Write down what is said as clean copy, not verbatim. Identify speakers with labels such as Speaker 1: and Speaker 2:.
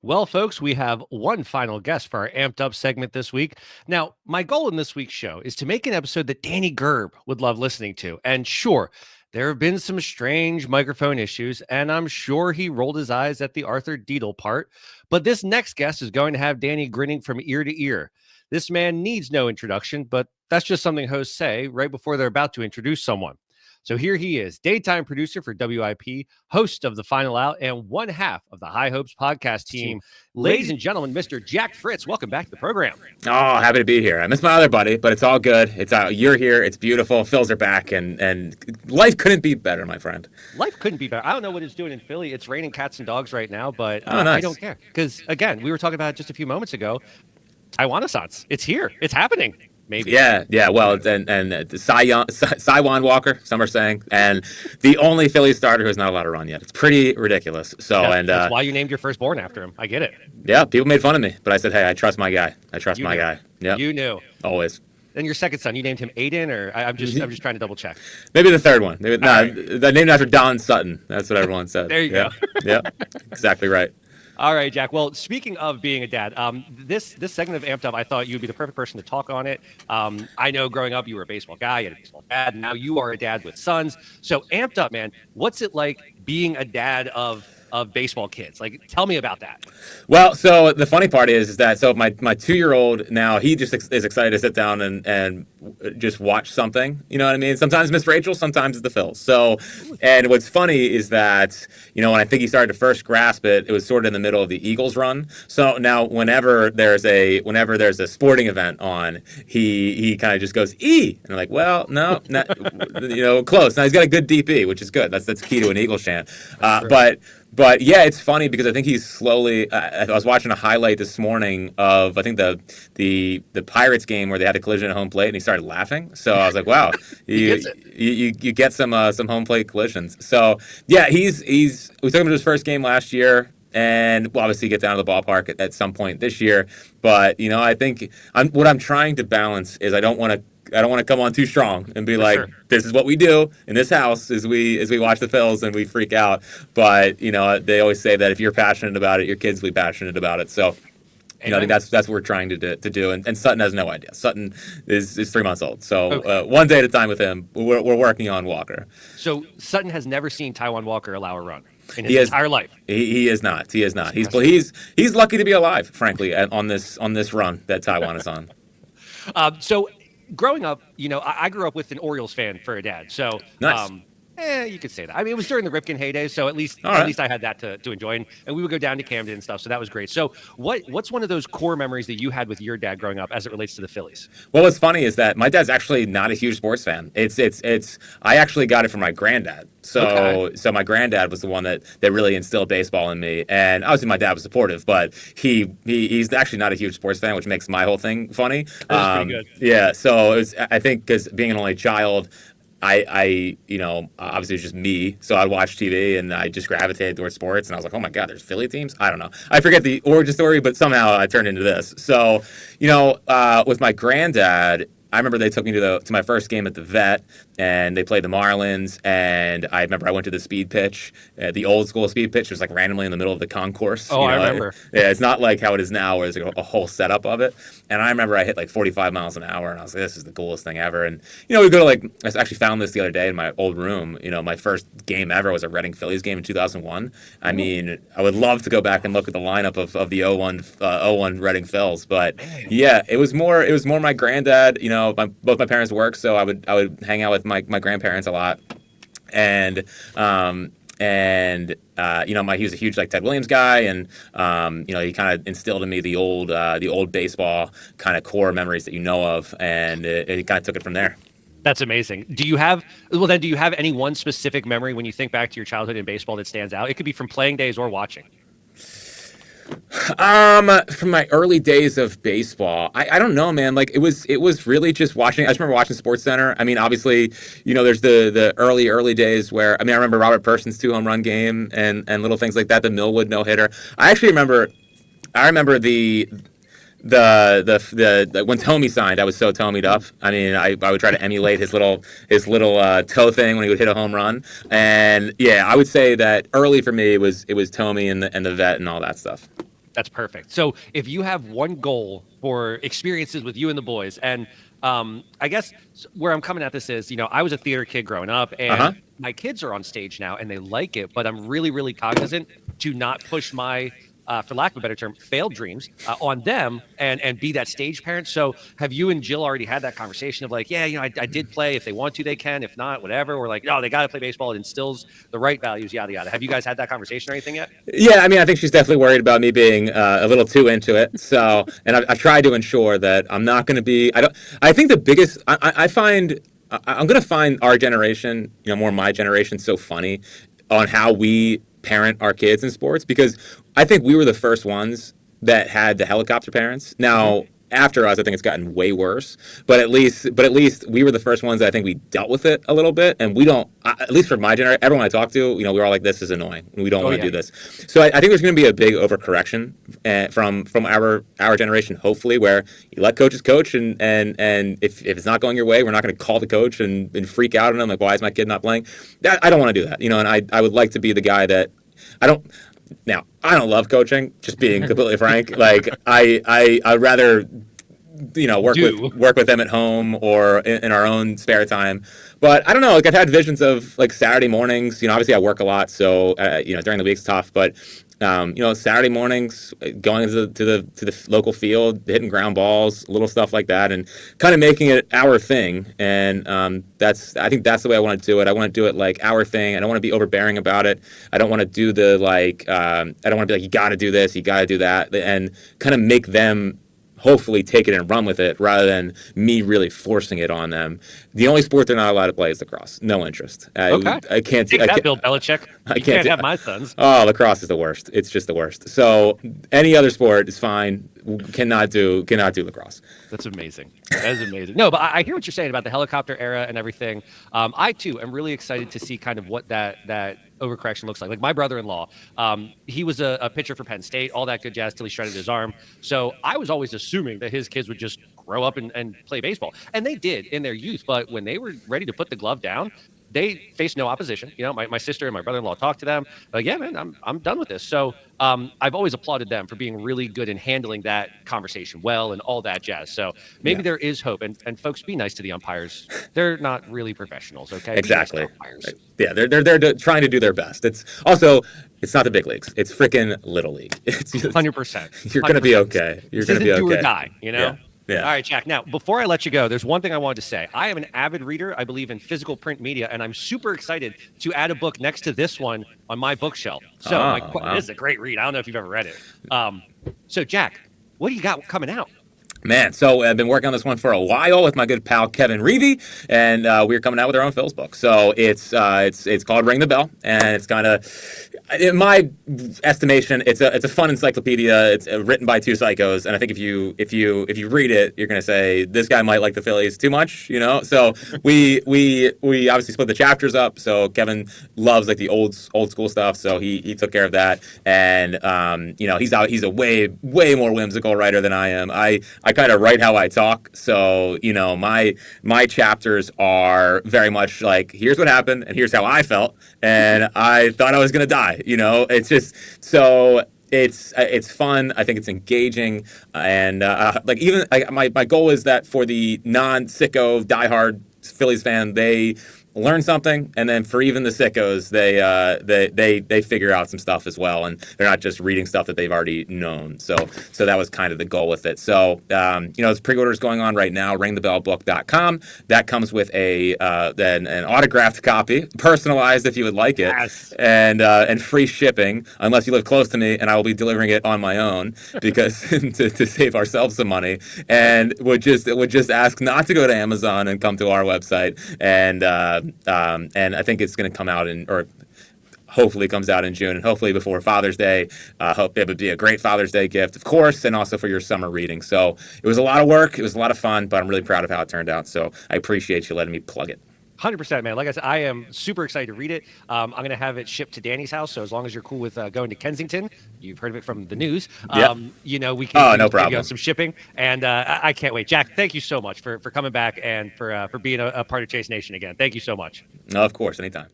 Speaker 1: Well, folks, we have one final guest for our Amped Up segment this week. Now, my goal in this week's show is to make an episode that Danny Gerb would love listening to. And sure, there have been some strange microphone issues, and I'm sure he rolled his eyes at the Arthur Deedle part. But this next guest is going to have Danny grinning from ear to ear. This man needs no introduction, but that's just something hosts say right before they're about to introduce someone. So here he is, daytime producer for WIP, host of The Final Out, and one half of the High Hopes podcast team. Ladies and gentlemen, Mr. Jack Fritz, welcome back to the program.
Speaker 2: Oh, happy to be here. I miss my other buddy, but it's all good. You're here. It's beautiful. Phil's are back, and life couldn't be better, my friend.
Speaker 1: Life couldn't be better. I don't know what it's doing in Philly. It's raining cats and dogs right now, but
Speaker 2: Nice.
Speaker 1: I don't care. Because, again, we were talking about it just a few moments ago. Taiwan-a-sans. It's here. It's happening. Maybe.
Speaker 2: Yeah. Well, and Saiwan Walker, some are saying, and the only Philly starter who has not allowed to run yet. It's pretty ridiculous. So,
Speaker 1: Yeah,
Speaker 2: and
Speaker 1: that's why you named your firstborn after him. I get it.
Speaker 2: Yeah, people made fun of me, but I said, hey, I trust my guy. Yeah,
Speaker 1: You knew.
Speaker 2: always.
Speaker 1: And your second son, you named him Aiden, or I'm just trying to double check.
Speaker 2: Maybe the third one. They're
Speaker 1: right.
Speaker 2: named after Don Sutton. That's what everyone said.
Speaker 1: There you go.
Speaker 2: Yeah, exactly right.
Speaker 1: All right, Jack. Well, speaking of being a dad, this segment of Amped Up, I thought you'd be the perfect person to talk on it. I know growing up, you were a baseball guy, you had a baseball dad. Now you are a dad with sons. So Amped Up, man, what's it like being a dad of baseball kids? Like, tell me about that.
Speaker 2: Well, so the funny part is that my 2-year-old now, he just is excited to sit down and just watch something. You know what I mean? Sometimes Miss Rachel, sometimes it's the Phils. So, and what's funny is that, when I think he started to first grasp it, it was sort of in the middle of the Eagles run. So now whenever there's a sporting event on, he kind of just goes, E! And I'm like, well, no, not, close. Now he's got a good DP, which is good. That's key to an Eagles chant. But yeah, it's funny because I think he's slowly. I was watching a highlight this morning of I think the Pirates game where they had a collision at home plate, and he started laughing. So I was like, wow, you get some home plate collisions. So yeah, we took him to his first game last year. And we'll obviously get down to the ballpark at some point this year. But I think what I'm trying to balance is I don't want to come on too strong and be This is what we do in this house is we watch the Phils and we freak out. But they always say that if you're passionate about it, your kids will be passionate about it. So. I think that's what we're trying to do, and Sutton has no idea. Sutton is 3 months old, so one day at a time with him. We're working on Walker.
Speaker 1: So Sutton has never seen Taiwan Walker allow a run in his entire life.
Speaker 2: He is not. He is not. He's lucky to be alive, frankly, on this run that Taiwan is on.
Speaker 1: So growing up, I grew up with an Orioles fan for a dad. So
Speaker 2: nice.
Speaker 1: You could say that. I mean, it was during the Ripken heyday, so at least I had that to enjoy, and we would go down to Camden and stuff, so that was great. So what's one of those core memories that you had with your dad growing up as it relates to the Phillies?
Speaker 2: Well, what's funny is that my dad's actually not a huge sports fan. I actually got it from my granddad. So my granddad was the one that really instilled baseball in me, and obviously my dad was supportive, but he's actually not a huge sports fan, which makes my whole thing funny.
Speaker 1: That's pretty good.
Speaker 2: Yeah, so I think because being an only child, I obviously it was just me, so I'd watch TV and I just gravitated towards sports, and I was like, oh my God, there's Philly teams? I don't know. I forget the origin story, but somehow I turned into this. So, with my granddad, I remember they took me to my first game at the Vet, and they played the Marlins, and I remember I went to the speed pitch, the old school speed pitch. It was randomly in the middle of the concourse.
Speaker 1: I remember.
Speaker 2: It's not like how it is now, where there's a whole setup of it. And I remember I hit 45 miles an hour, and I was like, this is the coolest thing ever. And, we go to I actually found this the other day in my old room. My first game ever was a Reading Phillies game in 2001. I mean, I would love to go back and look at the lineup of the 01 Reading Phils. But yeah, it was more my granddad, both my parents worked, so I would hang out with my grandparents a lot, and he was a huge Ted Williams guy, and he kind of instilled in me the old baseball kind of core memories that of, and it kind of took it from there.
Speaker 1: That's amazing. Do you have any one specific memory when you think back to your childhood in baseball that stands out? It could be from playing days or watching.
Speaker 2: From my early days of baseball, I don't know, man. It was really just watching. I just remember watching SportsCenter. I mean, obviously, there's the early days where, I remember Robert Person's 2 home run game and little things like that. The Millwood no hitter. I remember the when Tommy signed, I was so Tommy'd up. I mean, I would try to emulate his little toe thing when he would hit a home run. And yeah, I would say that early for me it was Tommy and the Vet and all that stuff.
Speaker 1: That's perfect. So if you have one goal for experiences with you and the boys, and I guess where I'm coming at this is, I was a theater kid growing up,
Speaker 2: Uh-huh.
Speaker 1: and my kids are on stage now, and they like it, but I'm really, really cognizant to not push my, for lack of a better term, failed dreams on them, and be that stage parent. So have you and Jill already had that conversation of like, yeah, I did play. If they want to, they can. If not, whatever. Or like, no, they got to play baseball. It instills the right values, yada yada. Have you guys had that conversation or anything yet?
Speaker 2: Yeah, I mean, I think she's definitely worried about me being a little too into it. So, and I tried to ensure that I'm not going to be. I don't. I think the biggest. I find. I'm going to find our generation, more my generation, so funny on how we parent our kids in sports, because I think we were the first ones that had the helicopter parents. Now, after us, I think it's gotten way worse. But at least we were the first ones that I think we dealt with it a little bit, and we don't. At least for my generation, everyone I talk to, we were all like, "This is annoying. We don't
Speaker 1: Oh
Speaker 2: want to
Speaker 1: yeah.
Speaker 2: do this." So I think there's going to be a big overcorrection from our generation, hopefully, where you let coaches coach, and if it's not going your way, we're not going to call the coach and freak out on them like, "Why is my kid not playing?" I don't want to do that, and I would like to be the guy that I don't. Now, I don't love coaching, just being completely frank. Like I'd rather work with them at home or in our own spare time. But I don't know, like I've had visions of like Saturday mornings, obviously I work a lot, so during the week's tough, but Saturday mornings, going to the local field, hitting ground balls, little stuff like that, and kind of making it our thing. And I think that's the way I want to do it. I want to do it like our thing. I don't want to be overbearing about it. I don't want to do the like. I don't want to be like, you got to do this, you got to do that, and kind of make them hopefully take it and run with it rather than me really forcing it on them. The only sport they're not allowed to play is lacrosse. No interest.
Speaker 1: Okay.
Speaker 2: I can't.
Speaker 1: Take
Speaker 2: I
Speaker 1: that,
Speaker 2: can't,
Speaker 1: Bill Belichick.
Speaker 2: I
Speaker 1: You
Speaker 2: can't.
Speaker 1: can't have my sons.
Speaker 2: Oh, lacrosse is the worst. It's just the worst. So any other sport is fine. Cannot do lacrosse.
Speaker 1: That's amazing. That is amazing. No, but I hear what you're saying about the helicopter era and everything. I too am really excited to see kind of what that overcorrection looks like. Like my brother-in-law, he was a pitcher for Penn State, all that good jazz till he shredded his arm. So I was always assuming that his kids would just grow up and play baseball, and they did in their youth. But when they were ready to put the glove down, they faced no opposition. My sister and my brother-in-law talked to them like, yeah, man, I'm done with this. So I've always applauded them for being really good in handling that conversation well and all that jazz. So maybe there is hope. And folks, be nice to the umpires. They're not really professionals, okay?
Speaker 2: Exactly.
Speaker 1: Be nice to umpires.
Speaker 2: Yeah, they're trying to do their best. It's not the big leagues. It's freaking little league. It's
Speaker 1: 100%.
Speaker 2: You're gonna be okay. You're gonna be okay.
Speaker 1: Do or die,
Speaker 2: Yeah. Yeah.
Speaker 1: All right, Jack. Now, before I let you go, there's one thing I wanted to say. I am an avid reader. I believe in physical print media, and I'm super excited to add a book next to this one on my bookshelf. So
Speaker 2: wow.
Speaker 1: This is a great read. I don't know if you've ever read it. So, Jack, what do you got coming out?
Speaker 2: Man, so I've been working on this one for a while with my good pal Kevin Reevy, and we're coming out with our own Phil's book. So it's called Ring the Bell, and it's kind of, in my estimation, it's a fun encyclopedia. It's written by two psychos, and I think if you read it, you're gonna say this guy might like the Phillies too much, So we obviously split the chapters up. So Kevin loves like the old school stuff, so he took care of that, and he's a way more whimsical writer than I am. I kind of write how I talk, so my chapters are very much like, here's what happened and here's how I felt, and I thought I was gonna die. It's just so it's fun. I think it's engaging, and my goal is that for the non-sicko diehard Phillies fan, they learn something, and then for even the sickos, they figure out some stuff as well, and they're not just reading stuff that they've already known. So that was kind of the goal with it. So there's pre-orders going on right now. Ringthebellbook.com. That comes with an autographed copy, personalized if you would like it,
Speaker 1: Yes.
Speaker 2: and free shipping unless you live close to me, and I will be delivering it on my own because to save ourselves some money, and would just ask not to go to Amazon and come to our website, and I think it's going to come out or hopefully comes out in June, and hopefully before Father's Day. Hope it would be a great Father's Day gift, of course, and also for your summer reading. So it was a lot of work. It was a lot of fun, but I'm really proud of how it turned out. So I appreciate you letting me plug it.
Speaker 1: 100%, man. Like I said, I am super excited to read it. I'm going to have it shipped to Danny's house. So as long as you're cool with going to Kensington, you've heard of it from the news.
Speaker 2: Yep.
Speaker 1: We can
Speaker 2: no problem.
Speaker 1: on some shipping. And I can't wait. Jack, thank you so much for coming back and for being a part of Chase Nation again. Thank you so much.
Speaker 2: No, of course, anytime.